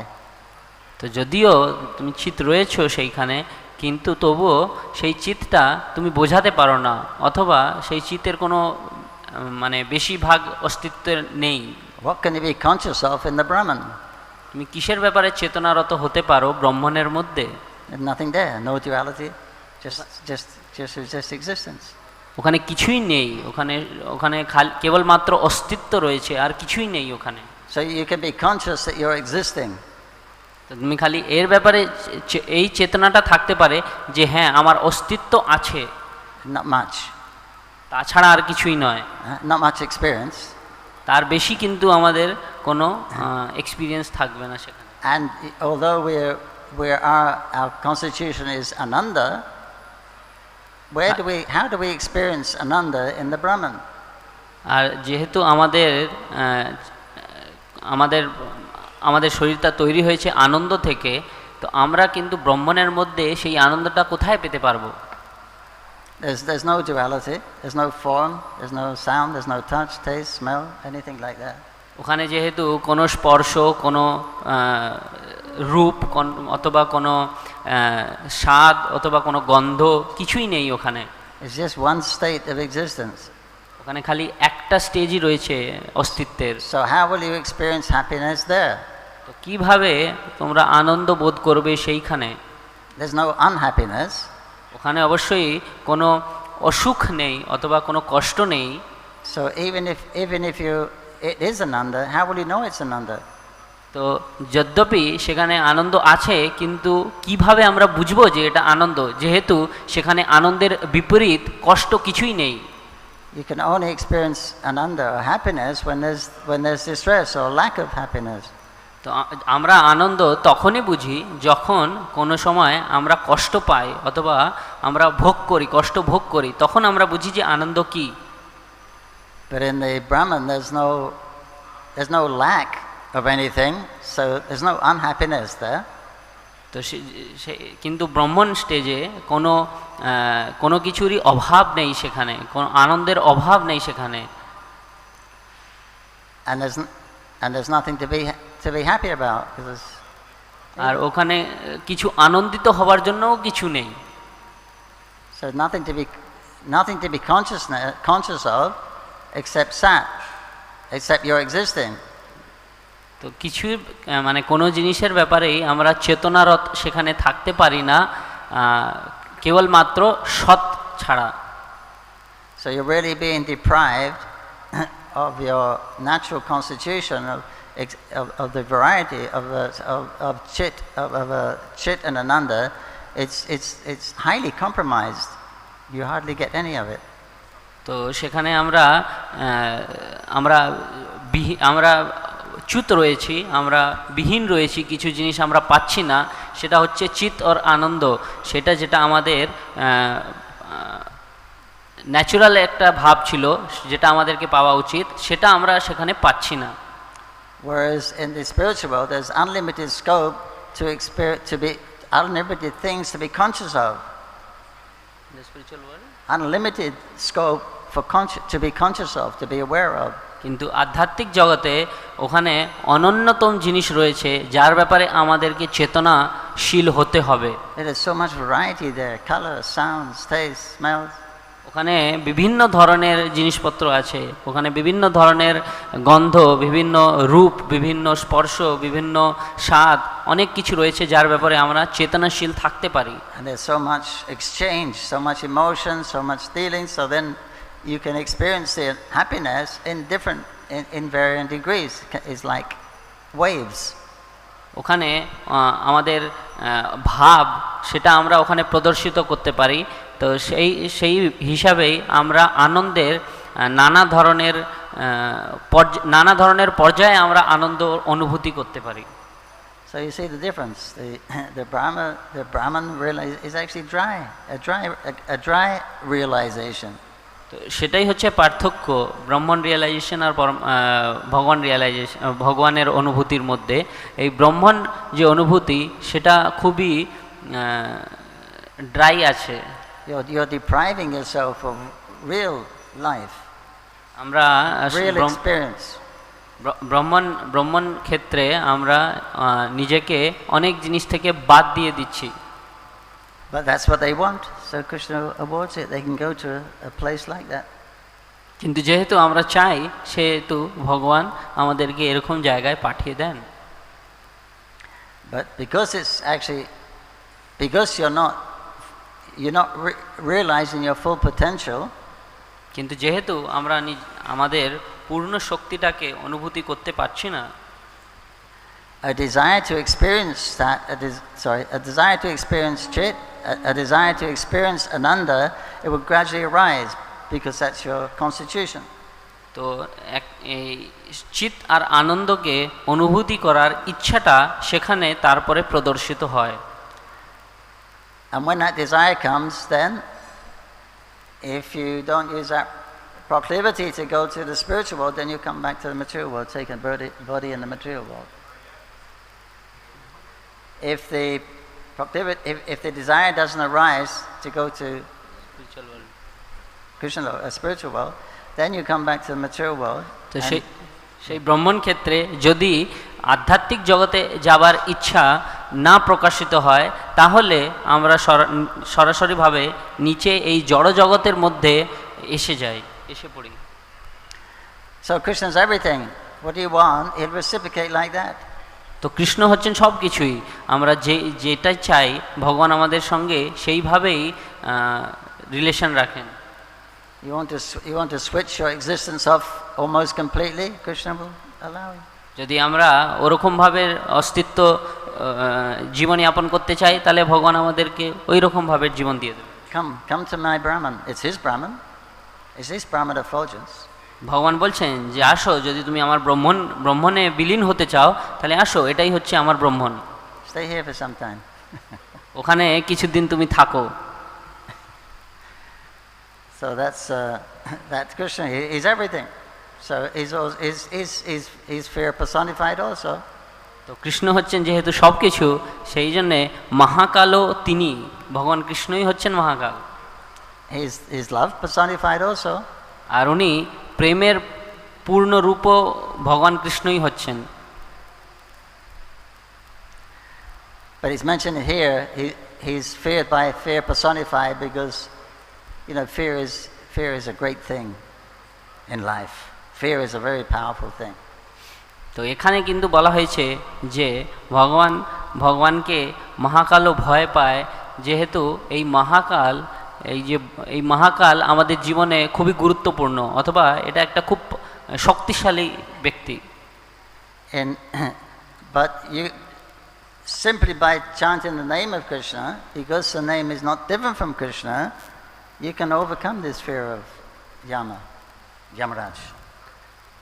তো যদিও তুমি চিত রয়েছো সেইখানে, কিন্তু তবুও সেই চিতটা তুমি বোঝাতে পারো না, অথবা সেই চিতের কোনো মানে বেশিরভাগ অস্তিত্বের নেই। What can you be conscious of in the Brahman? তুমি কিসের ব্যাপারে চেতনারত হতে পারো ব্রহ্মণের মধ্যে? There's nothing there, no duality, just existence. ওখানে কিছুই নেই, ওখানে কেবলমাত্র অস্তিত্ব রয়েছে, আর কিছুই নেই ওখানে। So you can be conscious that you're existing. তুমি খালি এর ব্যাপারে এই চেতনাটা থাকতে পারে যে হ্যাঁ আমার অস্তিত্ব আছে, not much, তাছাড়া আর কিছুই নয়। not much experience, তার বেশি কিন্তু আমাদের কোনো এক্সপিরিয়েন্স থাকবে না সেখানে। And although our constitution is ananda, How do we experience Ananda in the Brahman? আর যেহেতু আমাদের আমাদের আমাদের শরীরটা তৈরি হয়েছে আনন্দ থেকে, তো আমরা কিন্তু ব্রহ্মণের মধ্যে সেই আনন্দটা কোথায় পেতে পারবো? There's no duality, there's no form, there's no sound, there's no touch, taste, smell, anything like that. ওখানে যেহেতু কোনো স্পর্শ, কোনো রূপ অথবা কোনো স্বাদ অথবা কোনো গন্ধ কিছুই নেই ওখানে। It's just one state of existence. ওখানে খালি একটা স্টেজই রয়েছে অস্তিত্বের। So how will you experience happiness there? তো কিভাবে তোমরা আনন্দ বোধ করবে সেইখানে? There's no unhappiness. ওখানে অবশ্যই কোনো অসুখ নেই অথবা কোনো কষ্ট নেই। So even if it is Ananda, how will you know it's Ananda? তো যদ্যপি সেখানে আনন্দ আছে, কিন্তু কিভাবে আমরা বুঝবো যে এটা আনন্দ, যেহেতু সেখানে আনন্দের বিপরীত কষ্ট কিছুই নেই। You can only experience Ananda or happiness when there's distress or lack of happiness. তো আমরা আনন্দ তখনই বুঝি যখন কোনো সময় আমরা কষ্ট পাই অথবা আমরা কষ্ট ভোগ করি, তখন আমরা বুঝি যে আনন্দ কি। But in the Brahman there's no lack of anything, so there's no unhappiness there. তো কিন্তু ব্রহ্মণ স্টেজে কোনো কিছুরই অভাব নেই, সেখানে কোনো আনন্দের অভাব নেই সেখানে। And there's nothing to be happy about, আর ওখানে কিছু আনন্দিত হবার জন্যও কিছু নেই। So nothing to be conscious of except sat, except your existing. তো কিছু মানে কোনো জিনিসের ব্যাপারেই আমরা চেতনারত সেখানে থাকতে পারি না, কেবলমাত্র সৎ ছাড়া। So you're really being deprived of your natural constitution of the variety of chit and Ananda. It's highly compromised. You hardly get any of it. তো সেখানে আমরা চ্যুত রয়েছি, আমরা বিহীন রয়েছি, কিছু জিনিস আমরা পাচ্ছি না। সেটা হচ্ছে চিত আর আনন্দ, যেটা আমাদের ন্যাচুরাল একটা ভাব ছিল, যেটা আমাদেরকে পাওয়া উচিত, সেটা আমরা সেখানে পাচ্ছি না। Whereas in the spiritual world there's unlimited scope to be unlimited things to be conscious of. The spiritual world? Unlimited scope to be conscious of, to be aware of. কিন্তু আধ্যাত্মিক জগতে ওখানে অনন্যতম জিনিস রয়েছে যার ব্যাপারে আমাদেরকে চেতনাশীল হতে হবে। There is so much variety there, color, sounds, taste, smells. ওখানে বিভিন্ন ধরনের জিনিসপত্র আছে, ওখানে বিভিন্ন ধরনের গন্ধ, বিভিন্ন রূপ, বিভিন্ন স্পর্শ, বিভিন্ন স্বাদ, অনেক কিছু রয়েছে যার ব্যাপারে আমরা চেতনাশীল থাকতে পারি। And there's so much exchange, so much emotion, so much feeling, so then you can experience the happiness in varying degrees. It's like waves. ওখানে আমাদের ভাব, সেটা আমরা ওখানে প্রদর্শিত করতে পারি। তো সেই হিসাবেই আমরা আনন্দের নানা ধরনের পর্যায়ে আমরা আনন্দ অনুভূতি করতে পারি। So you see the difference. The Brahman is actually a dry realization. তো সেটাই হচ্ছে পার্থক্য ব্রহ্মণ রিয়েলাইজেশন আর ভগবানের অনুভূতির মধ্যে। এই ব্রহ্মণ যে অনুভূতি, সেটা খুবই ড্রাই আছে। You're depriving yourself of real life, আমরা real experience. ব্রহ্মণ ক্ষেত্রে আমরা নিজেকে অনেক জিনিস থেকে বাদ দিয়ে দিচ্ছি। But that's what they want, so Krishna awards it. They can go to a place like that. কিন্তু যেহেতু আমরা চাই, সেহেতু ভগবান আমাদেরকে এরকম জায়গায় পাঠিয়ে দেন। But because you're not realizing your full potential, কিন্তু যেহেতু আমরা আমাদের পূর্ণ শক্তিটাকে অনুভূতি করতে পারছি না, a desire to experience chit, a desire to experience Ananda, it will gradually arise because that's your constitution. তো এই চিত আর আনন্দকে অনুভূতি করার ইচ্ছাটা সেখানে তারপরে প্রদর্শিত হয়। And when that desire comes, then if you don't use that proclivity to go to the spiritual world, then you come back to the material world, take a body in the material world. If the proclivity, if the desire doesn't arise to go to spiritual world, Krishna world, a spiritual world, then you come back to the material world. তো সেই ব্রহ্মণ ক্ষেত্রে যদি আধ্যাত্মিক জগতে যাবার ইচ্ছা না প্রকাশিত হয়, তাহলে আমরা সরাসরিভাবে নিচে এই জড় জগতের মধ্যে এসে পড়ি। So Krishna's everything. What do you want? He'll reciprocate like that. তো কৃষ্ণ হচ্ছেন সব কিছুই, আমরা যেটা চাই ভগবান আমাদের সঙ্গে সেইভাবেই রিলেশন রাখেন। You want to switch your existence off almost completely? Krishna will allow you. যদি আমরা ওরকমভাবে অস্তিত্ব জীবনযাপন করতে চাই, তাহলে ভগবান আমাদেরকে ওই রকমভাবে জীবন দিয়ে দেবে। Come to my Brahman. It's his Brahman. It's his Brahman effulgence. ভগবান বলছেন যে আসো, যদি তুমি আমার ব্রহ্মণে বিলীন হতে চাও, তাহলে আসো, এটাই হচ্ছে আমার ব্রহ্মণ। Stay here for some time. ওখানে কিছুদিন তুমি থাকো। So that's Krishna. He's everything. So he's fear personified also. তো কৃষ্ণ হচ্ছেন যেহেতু সব কিছু, সেই জন্যে মহাকালও তিনি, ভগবান কৃষ্ণই হচ্ছেন মহাকাল। He's love personified also. আর উনি প্রেমের পূর্ণ রূপও ভগবান কৃষ্ণই হচ্ছেন। But he's mentioned here, he's feared by fear personified because, you know, fear is a great thing in life. Fear is a very powerful thing. তো এখানে কিন্তু বলা হয়েছে যে ভগবানকে মহাকালও ভয় পায়, যেহেতু এই মহাকাল আমাদের জীবনে খুবই গুরুত্বপূর্ণ, অথবা এটা একটা খুব শক্তিশালী ব্যক্তি। But you simply by chanting the name of Krishna, because the name is not different from Krishna, you can overcome this fear of Yamaraj.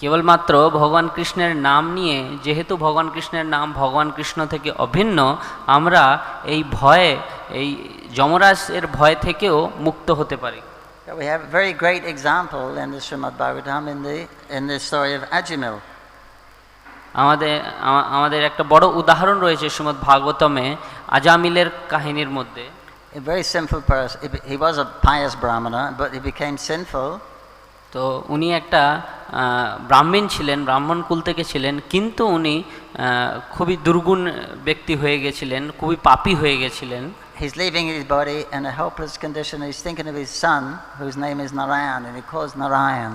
কেবলমাত্র ভগবান কৃষ্ণের নাম নিয়ে, যেহেতু ভগবান কৃষ্ণের নাম ভগবান কৃষ্ণ থেকে অভিন্ন, আমরা এই ভয়ে, এই যমরাজের ভয় থেকেও মুক্ত হতে পারি। We have a very great example in the Srimad Bhagavatam in the story of Ajamil. আমাদের একটা বড় উদাহরণ রয়েছে শ্রীমদ্ ভাগবতমে আজামিলের কাহিনীর মধ্যে। A very sinful person. He was a pious brahmana, but he became sinful. তো উনি একটা ব্রাহ্মণ ছিলেন, ব্রাহ্মণ কুল থেকে ছিলেন, কিন্তু উনি খুবই দুর্গুণ ব্যক্তি হয়ে গেছিলেন, খুবই পাপী হয়ে গেছিলেন। He's leaving his body in a helpless condition. He's thinking of his son, whose name is Narayan, and he calls Narayan.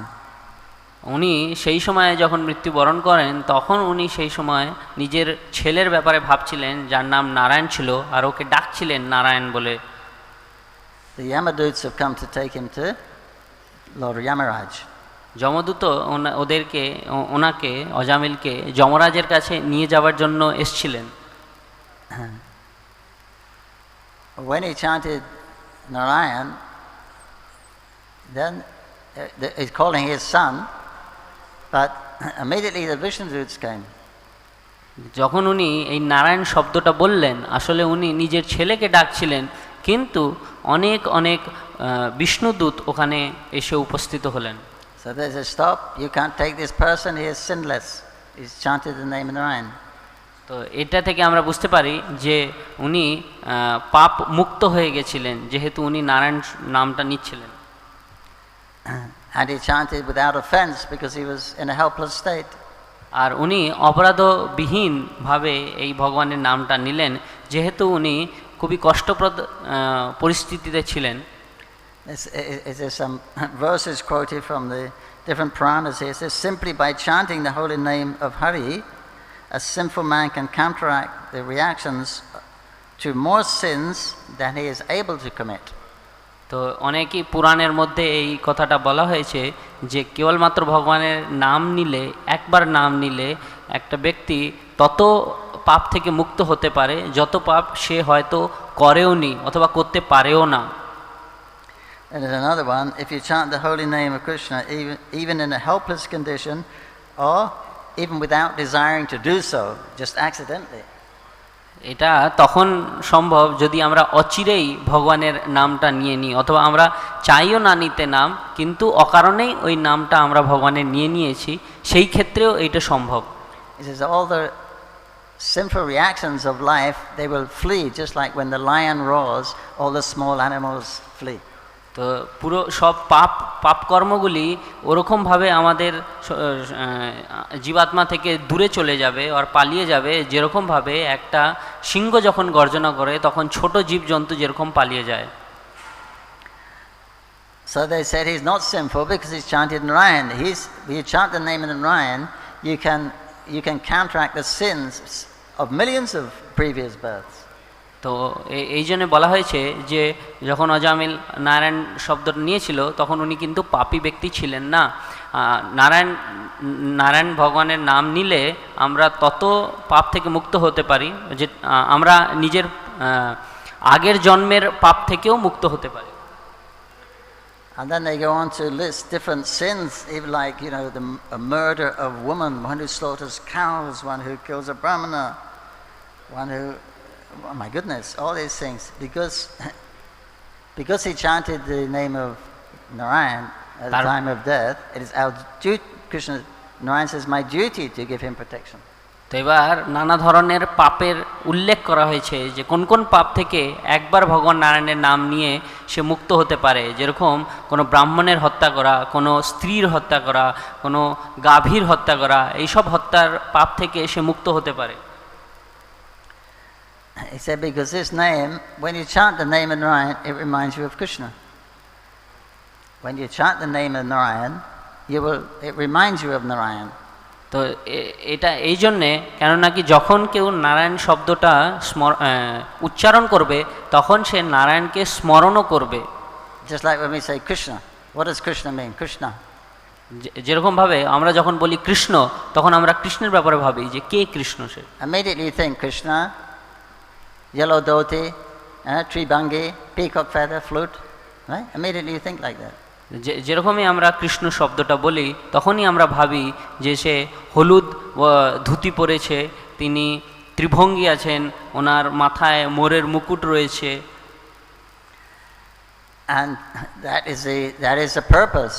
উনি সেই সময়ে যখন মৃত্যুবরণ করেন, তখন উনি সেই সময় নিজের ছেলের ব্যাপারে ভাবছিলেন, যার নাম নারায়ণ ছিল, আর ওকে ডাকছিলেন নারায়ণ বলে। The Yamadutes have come to take him to Lord Yamaraj. যমদূত ওনাকে অজামিলকে যমরাজের কাছে নিয়ে যাওয়ার জন্য এসেছিলেন। When he chanted Narayan, then he's calling his son, but immediately the Vishnudutes came. যখন উনি এই নারায়ণ শব্দটা বললেন, আসলে উনি নিজের ছেলেকে ডাকছিলেন, কিন্তু অনেক অনেক বিষ্ণুদূত ওখানে এসে উপস্থিত হলেন। So they said, stop, you can't take this person, he is sinless. He's chanted the name of Narayan. তো এটা থেকে আমরা বুঝতে পারি যে উনি পাপ মুক্ত হয়ে গেছিলেন, যেহেতু উনি নারায়ণ নামটা নিচ্ছিলেন। And he chanted without offense because he was in a helpless state. আর উনি অপরাধবিহীন ভাবে এই ভগবানের নামটা নিলেন, যেহেতু উনি খুবই কষ্টপ্রদ পরিস্থিতিতে ছিলেন। There's some verses quoted from the different Puranas here. It says, simply by chanting the holy name of Hari, a sinful man can counteract the reactions to more sins than he is able to commit. তো অনেকই পুরাণের মধ্যে এই কথাটা বলা হয়েছে যে কেবলমাত্র ভগবানের নাম নিলে, একবার নাম নিলে একটা ব্যক্তি তত পাপ থেকে মুক্ত হতে পারে যত পাপ সে হয়তো করেও নি অথবা করতে পারেও না। And there's another one, if you chant the holy name of Krishna even in a helpless condition or even without desiring to do so, just accidentally, এটা তখন সম্ভব যদি আমরা অচিরেই ভগবানের নামটা নিয়ে নিই, অথবা আমরা চাইও না নিতে নাম, কিন্তু অকারণেই ওই নামটা আমরা ভগবানের নিয়ে নিয়েছি, সেই ক্ষেত্রেও এইটা সম্ভব। He says all the sinful reactions of life, they will flee, just like when the lion roars, all the small animals flee. তো পুরো সব পাপ কর্মগুলি ওরকমভাবে আমাদের জীবাত্মা থেকে দূরে চলে যাবে আর পালিয়ে যাবে, যেরকমভাবে একটা সিংহ যখন গর্জনা করে তখন ছোট জীবজন্তু যেরকম পালিয়ে যায়। So they said he's not sinful because he's chanted Narayan. You chant the name of Narayan, you can counteract the sins of millions of previous births. তো এই জন্য বলা হয়েছে যে যখন অজামিল নারায়ণ শব্দটা নিয়েছিল তখন উনি কিন্তু পাপী ব্যক্তি ছিলেন না। নারায়ণ ভগবানের নাম নিলে আমরা তত পাপ থেকে মুক্ত হতে পারি যে আমরা নিজের আগের জন্মের পাপ থেকেও মুক্ত হতে পারি। And then they go on to list different sins, even like, a murder of woman, one who slaughters cows, one who kills a brahmana, one who, oh my goodness, all these things. Because he chanted the name of Narayan at the time of death, it is our duty, Narayan says, my duty to give him protection. তো এবার নানা ধরনের পাপের উল্লেখ করা হয়েছে যে কোন কোন পাপ থেকে একবার ভগবান নারায়ণের নাম নিয়ে সে মুক্ত হতে পারে, যেরকম কোনো ব্রাহ্মণের হত্যা করা, কোনো স্ত্রীর হত্যা করা, কোনো গাভীর হত্যা করা, এইসব হত্যার পাপ থেকে সে মুক্ত হতে পারে। He said because this name, when you chant the name of Narayan, it reminds you of Krishna. When you chant the name of Narayan, it reminds you of Narayan. তো এটা এই জন্যে, কেননা কি যখন কেউ নারায়ণ শব্দটা উচ্চারণ করবে তখন সে নারায়ণকে স্মরণও করবে। Just like when we say Krishna, what does Krishna mean? Krishna. যেরকমভাবে আমরা যখন বলি কৃষ্ণ তখন আমরা কৃষ্ণের ব্যাপারে ভাবি যে কে কৃষ্ণ। সে immediately you think Krishna, yellow dhoti, tribangi, peacock feather, flute, right? Immediately you think like that. যেরকমই আমরা কৃষ্ণ শব্দটা বলি তখনই আমরা ভাবি যে সে হলুদ ধুতি পরেছে, তিনি ত্রিভঙ্গি আছেন, ওনার মাথায় মোরের মুকুট রয়েছে। And that is the purpose.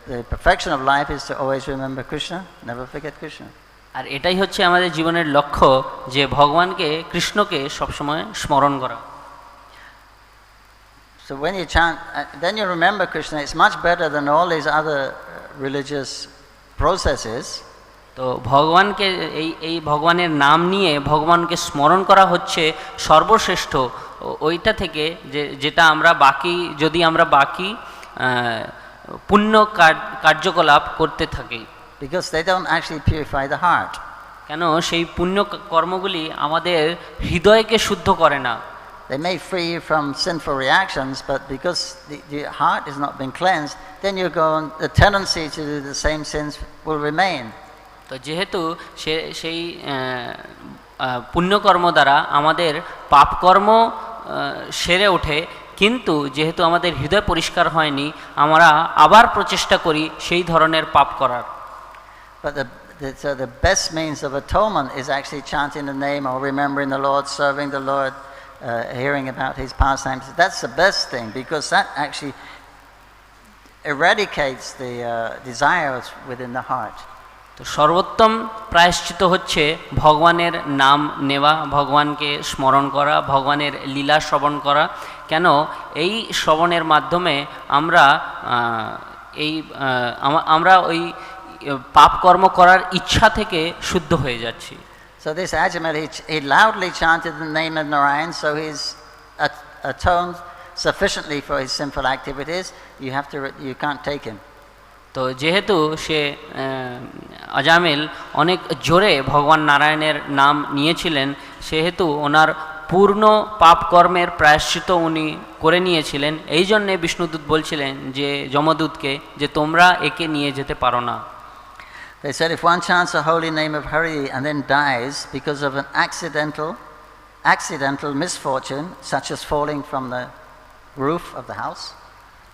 The perfection of life is to always remember Krishna, never forget Krishna. আর এটাই হচ্ছে আমাদের জীবনের লক্ষ্য, যে ভগবানকে, কৃষ্ণকে সবসময় স্মরণ করা। So when you chant, then you remember Krishna. It's much better than all these other religious processes. তো ভগবানকে এই ভগবানের নাম নিয়ে ভগবানকে স্মরণ করা হচ্ছে সর্বশ্রেষ্ঠ ওইটা থেকে, যেটা আমরা যদি আমরা বাকি পুণ্য কার্যকলাপ করতে থাকি। Because they don't actually purify the heart. কেন সেই পুণ্য কর্মগুলি আমাদের হৃদয়কে শুদ্ধ করে না। They may free you from sinful reactions, but because the heart is not being cleansed, then the tendency to do the same sins will remain. তো যেহেতু সেই পুণ্যকর্ম দ্বারা আমাদের পাপকর্ম সেরে ওঠে, কিন্তু যেহেতু আমাদের হৃদয় পরিষ্কার হয়নি, আমরা আবার প্রচেষ্টা করি সেই ধরনের পাপ করার। But the best means of atonement is actually chanting the name or remembering the Lord, serving the Lord, hearing about his pastimes. That's the best thing, because that actually eradicates the desires within the heart. তো সর্বোত্তম প্রায়শ্চিত হচ্ছে ভগবানের নাম নেওয়া, ভগবানকে স্মরণ করা, ভগবানের লীলা শ্রবণ করা। কেন এই শ্রবণের মাধ্যমে আমরা ওই পাপ কর্ম করার ইচ্ছা থেকে শুদ্ধ হয়ে যাচ্ছি। So this Ajamil, he loudly chanted the name of Narayan, so he's atoned sufficiently for his sinful activities. You can't take him. তো যেহেতু সে অজামিল অনেক জোরে ভগবান নারায়ণের নাম নিয়েছিলেন, সেহেতু ওনার পূর্ণ পাপ কর্মের প্রায়শ্চিত উনি করে নিয়েছিলেন। এই জন্যে বিষ্ণুদূত বলছিলেন যে যমদূতকে, যে তোমরা একে নিয়ে যেতে পারো না। They said if one chants the holy name of Hari and then dies because of an accidental misfortune, such as falling from the roof of the house.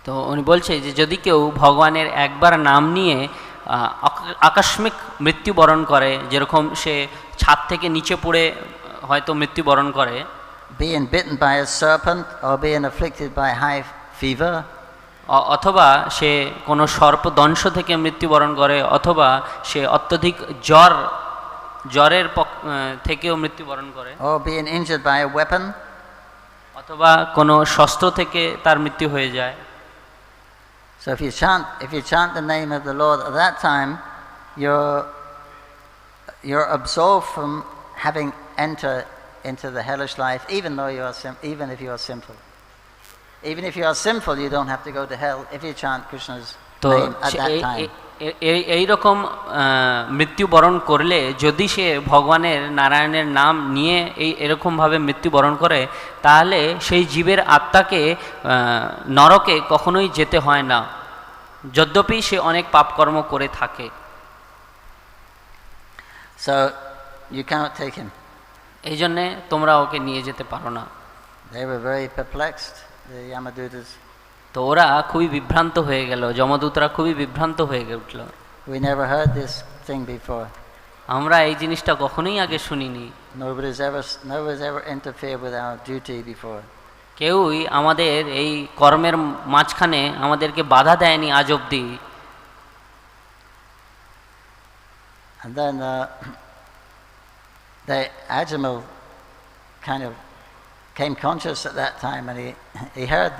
তো উনি বলছে যে যদি কেউ ভগবানের একবার নাম নিয়ে আকস্মিক মৃত্যুবরণ করে, যেরকম সে ছাদ থেকে নিচে পড়ে হয়তো মৃত্যুবরণ করে, being bitten by a serpent or being afflicted by high fever, অথবা সে কোনো সর্পদংশ থেকে মৃত্যুবরণ করে, অথবা সে অত্যধিক জ্বরের থেকেও মৃত্যুবরণ করে, or being injured by a weapon, অথবা কোনো শস্ত্র থেকে তার মৃত্যু হয়ে যায়। So if you chant the name of the Lord at that time, you're absolved from having entered into the hellish life, even if you are sinful. Even if you are sinful, you don't have to go to hell if you chant Krishna's name at that time. এই রকম মৃত্যুবরণ করলে, যদি সে ভগবানের নারায়ণের নাম নিয়ে এরকমভাবে মৃত্যুবরণ করে, তাহলে সেই জীবের আত্মাকে নরকে কখনোই যেতে হয় না, যদ্যপি সে অনেক পাপকর্ম করে থাকে। So you cannot take him. এই জন্যে তোমরা ওকে নিয়ে যেতে পারো না। They were very perplexed, the Yamadutas. তো ওরা খুবই বিভ্রান্ত হয়ে গেল, যমদূতরা খুবই বিভ্রান্ত হয়ে উঠল। We never heard this thing before. আমরা এই জিনিসটা কখনোই আগে শুনিনি। Nobody's ever interfered with our duty before. কেউই আমাদের এই কর্মের মাঝখানে আমাদেরকে বাধা দেয়নি আজ অবধি। And then the Ajamil kind of came conscious at that time, and he heard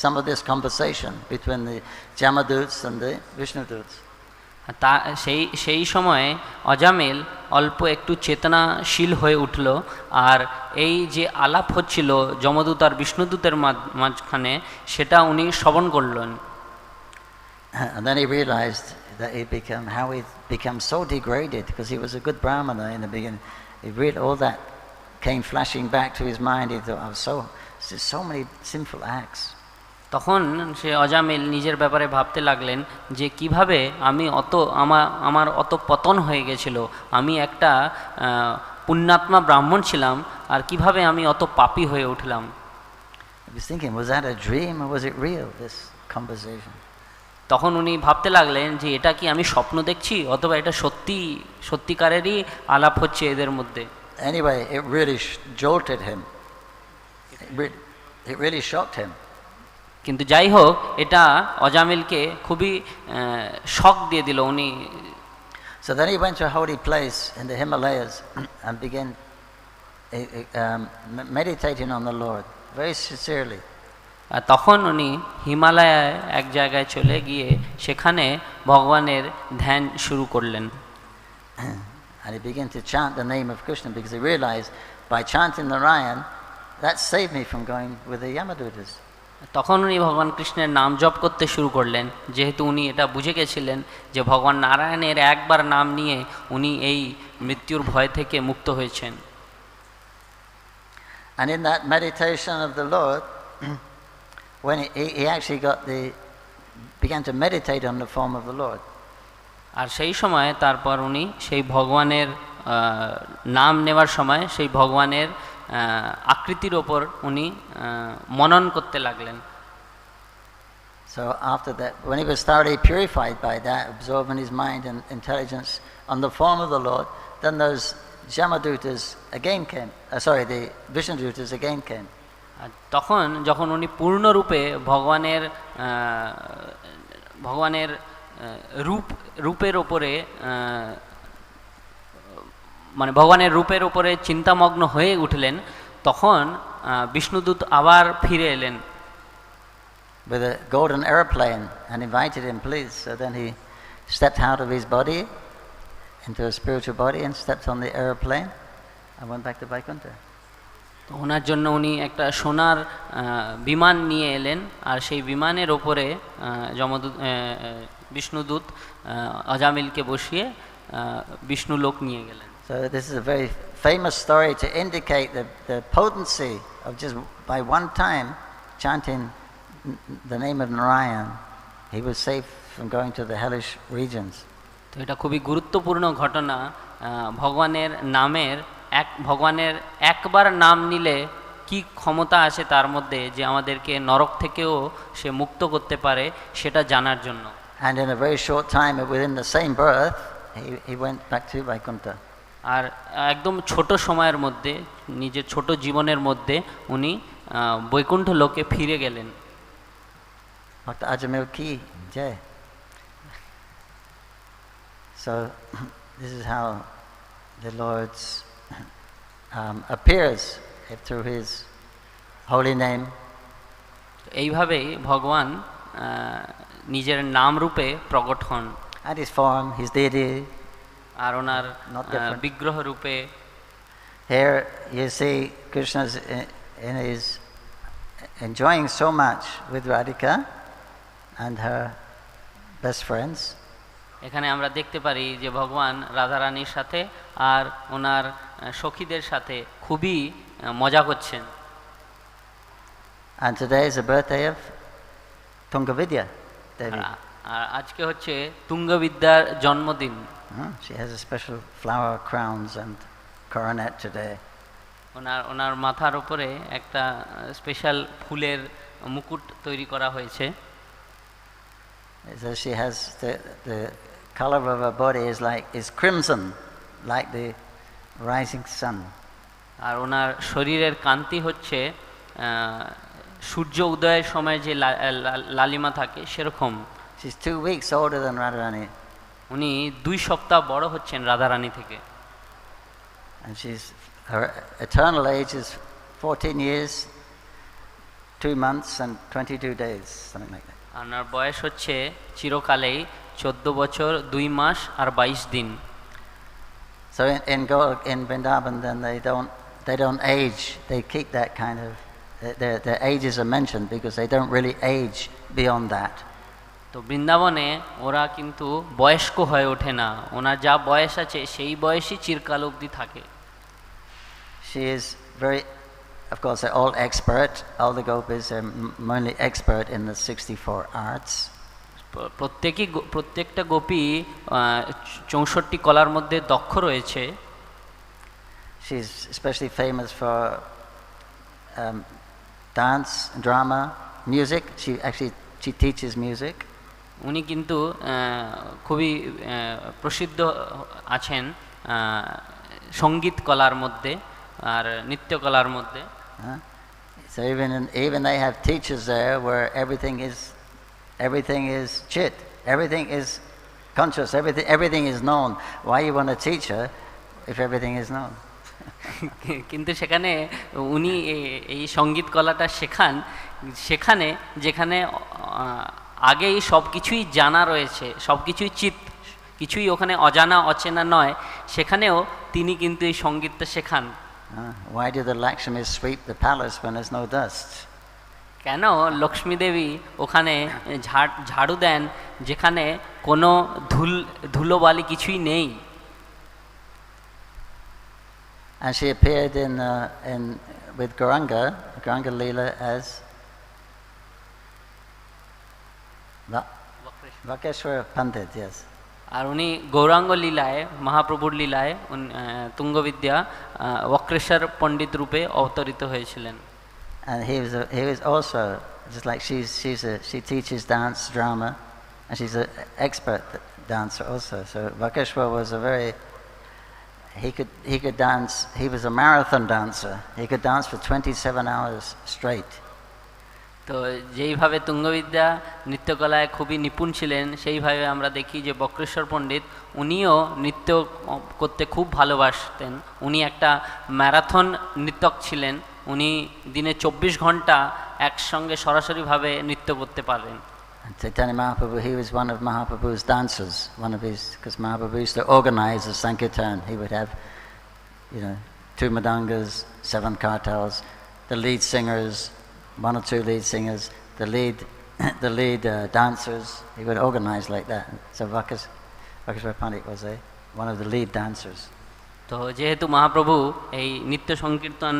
some of this conversation between the Jamaduts and the Vishnuduts. সেই সময়ে অজামিল অল্প একটু চেতনাশীল হয়ে উঠল, আর এই যে আলাপ হচ্ছিল যমদূত আর বিষ্ণুদূতের মাঝখানে, সেটা উনি শ্রবণ করলেন। And then he realized that how he become so degraded, because he was a good brahmana in the beginning. All that came flashing back to his mind. He thought, there's so many sinful acts. তখন সে অজামিল নিজের ব্যাপারে ভাবতে লাগলেন যে কিভাবে আমি আমার অত পতন হয়ে গেছিল, আমি একটা পুণ্যাত্মা ব্রাহ্মণ ছিলাম, আর কিভাবে আমি অত পাপী হয়ে উঠলাম। He was thinking, was that a dream or was it real, this conversation? তখন উনি ভাবতে লাগলেন যে এটা কি আমি স্বপ্ন দেখছি, অথবা এটা সত্যিকারেরই আলাপ হচ্ছে এদের মধ্যে। Anyway, it really jolted him. It really shocked him. কিন্তু যাই হোক, এটা অজামিলকে খুবই শক দিয়ে দিল। উনি So then he went to a holy place in the Himalayas and began meditating on the Lord very sincerely. তখন উনি হিমালয়ে এক জায়গায় চলে গিয়ে সেখানে ভগবানের ধ্যান শুরু করলেন। And he began to chant the name of Krishna, because he realized by chanting Narayan, that saved me from going with the Yamadutas. তখন উনি ভগবান কৃষ্ণের নাম জপ করতে শুরু করলেন, যেহেতু উনি এটা বুঝে গেছিলেন যে ভগবান নারায়ণের একবার নাম নিয়ে উনি এই মৃত্যুর ভয় থেকে মুক্ত হয়েছেন। And in that meditation of the Lord, when he actually began to meditate on the form of the Lord. আর সেই সময় তারপর উনি সেই ভগবানের নাম নেওয়ার সময় সেই ভগবানের আকৃতির ওপর উনি মনন করতে লাগলেন। So after that, when he was thoroughly purified by that, absorbing his mind and intelligence on the form of the Lord, then those Jamadutas again came. The Vishnudutas again came. তখন যখন উনি পূর্ণরূপে ভগবানের রূপের ওপরে মানে ভগবানের রূপের ওপরে চিন্তামগ্ন হয়ে উঠলেন, তখন বিষ্ণুদূত আবার ফিরে এলেন with a golden airplane and invited him, please. So then he stepped out of his body into a spiritual body and stepped on the airplane and went back to Vaikuntha. তো ওনার জন্য উনি একটা সোনার বিমান নিয়ে এলেন, আর সেই বিমানের ওপরে বিষ্ণুদূত অজামিলকে বসিয়ে বিষ্ণুলোক নিয়ে গেলেন। So this is a very famous story to indicate the potency of just by one time chanting the name of Narayan, he was safe from going to the hellish regions. তো এটা খুবই গুরুত্বপূর্ণ ঘটনা। ভগবানের একবার নাম নিলে কি ক্ষমতা আছে তার মধ্যে, যে আমাদেরকে নরক থেকেও সে মুক্ত করতে পারে, সেটা জানার জন্য। And in a very short time, within the same birth, he went back to Vaikuntha. আর একদম ছোট সময়ের মধ্যে নিজের ছোট জীবনের মধ্যে উনি বৈকুণ্ঠ লোকে ফিরে গেলেন। Bhakta Ajamil ki jai. So this is how the Lord appears through his holy name. এইভাবেই ভগবান নিজের নাম রূপে প্রকট হন। And his form, his deity. আর ওনার বিগ্রহ রূপে। Here you see Krishna is enjoying so much with Radhika and her best friends. এখানে আমরা দেখতে পারি যে ভগবান রাধারানীর সাথে আর ওনার সখীদের সাথে খুবই মজা করছেন। And today is the birthday of Tungavidya Devi. আর আজকে হচ্ছে তুঙ্গবিদ্যার জন্মদিন। She has a special flower crowns and coronet today. ওনার মাথার উপরে একটা স্পেশাল ফুলের মুকুট তৈরি করা হয়েছে। So she has the color of her body is crimson, like the rising sun. আর ওনার শরীরের কান্তি হচ্ছে সূর্য উদয়ের সময় যে লালিমা থাকে সেরকম। She's 2 weeks older than Radharani. উনি 2 সপ্তাহ বড় হচ্ছেন রাধারানী থেকে। And her eternal age is 14 years, 2 months and 22 days, something like that. ওনার বয়স হচ্ছে চিরকালেই 14 বছর 2 মাস আর 22 দিন। So in Vrindavan then they don't age. They keep that kind of their ages are mentioned because they don't really age beyond that. তো বৃন্দাবনে ওরা কিন্তু বয়স্ক হয়ে ওঠে না, ওনার যা বয়স আছে সেই বয়সই চিরকাল অবধি থাকে। She is very, of course, they're all expert. All the gopis are mainly expert in the 64 arts. প্রত্যেকটা গোপী 64 কলার মধ্যে দক্ষ রয়েছে। She's especially famous for dance, drama, music. She teaches music. উনি কিন্তু খুবই প্রসিদ্ধ আছেন সঙ্গীত কলার মধ্যে আর নৃত্য কলার মধ্যে। So even they have teachers there where everything is chit, everything is conscious, everything is known. Why you want a teacher if everything is known? কিন্তু সেখানে উনি এই সঙ্গীত কলাটা শেখান সেখানে যেখানে আগেই সব কিছুই জানা রয়েছে, সব কিছুই চিত, কিছুই ওখানে অজানা অচেনা নয়, সেখানেও তিনি কিন্তু এই সঙ্গীতটা শেখান। Why do the Lakshmi sweep the palace when there's no dust? কেন লক্ষ্মী দেবী ওখানে ঝাড়ু দেন যেখানে কোনো ধুলোবালি কিছুই নেই? And she appeared with Gauranga Leela as Vakeshwara Pandit, yes. আর উনি গৌরাঙ্গ লীলায়, মহাপ্রভুর লীলায় তুঙ্গবিদ্যা বক্রেশ্বর পণ্ডিত রূপে অবতরিত হয়েছিলেন। And he was also just like she teaches dance, drama, and she's an expert dancer also. So Vakeshwar was he could dance. He was a marathon dancer. He could dance for 27 hours straight. তো যেইভাবে তুঙ্গবিদ্যা নৃত্যকলায় খুবই নিপুণ ছিলেন, সেইভাবে আমরা দেখি যে বক্রেশ্বর পণ্ডিত উনিও নৃত্য করতে খুব ভালোবাসতেন। উনি একটা ম্যারাথন নৃত্যক ছিলেন। উনি দিনে 24 ঘন্টা একসঙ্গে সরাসরিভাবে নৃত্য করতে পারেন। Chaitanya Mahaprabhu, he was one of Mahaprabhu's dancers, because Mahaprabhu used to organize a Sankirtan. He would have, 2 madangas, 7 kartals, the lead singers, 1 or 2 lead singers, the lead dancers. He would organize like that. So Vakeshwar Pandit was one of the lead dancers. তো যেহেতু মহাপ্রভু এই নৃত্য সংকীর্তন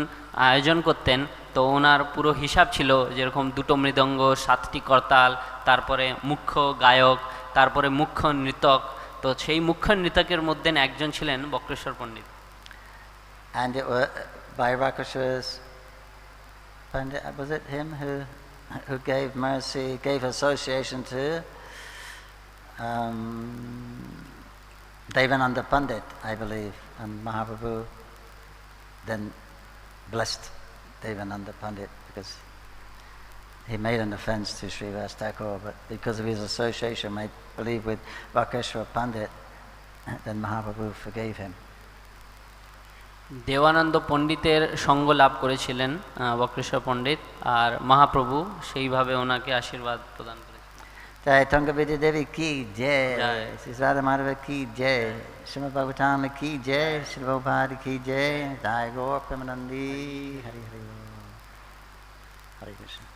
আয়োজন করতেন, তো ওনার পুরো হিসাব ছিল যেরকম 2টো মৃদঙ্গ, 7টি করতাল, তারপরে মুখ্য গায়ক, তারপরে মুখ্য নৃতক। তো সেই মুখ্য নৃতকের মধ্যে একজন ছিলেন বক্রেশ্বর পণ্ডিত। And it was by Vakeshwar's Pandit, was it him who gave mercy, gave association to Devananda Pandit, I believe, and Mahaprabhu then blessed Devananda Pandit because he made an offense to Srivas Thakur, but because of his association, I believe, with Vakeshwar Pandit, then Mahaprabhu forgave him. Devananda পণ্ডিতের সঙ্গ লাভ করেছিলেন বক্রেশ্বর পণ্ডিত, আর মহাপ্রভু সেইভাবে ওনাকে আশীর্বাদ প্রদান করেছেন। Jai Tunga Vidya Devi ki jai, Sri Radha Madhava ki jai, Srimad Bhagavatam ki jai, Sri Prabhupada ki jai, Jai Gaur Premanandi, Hari Hari Hare Krishna.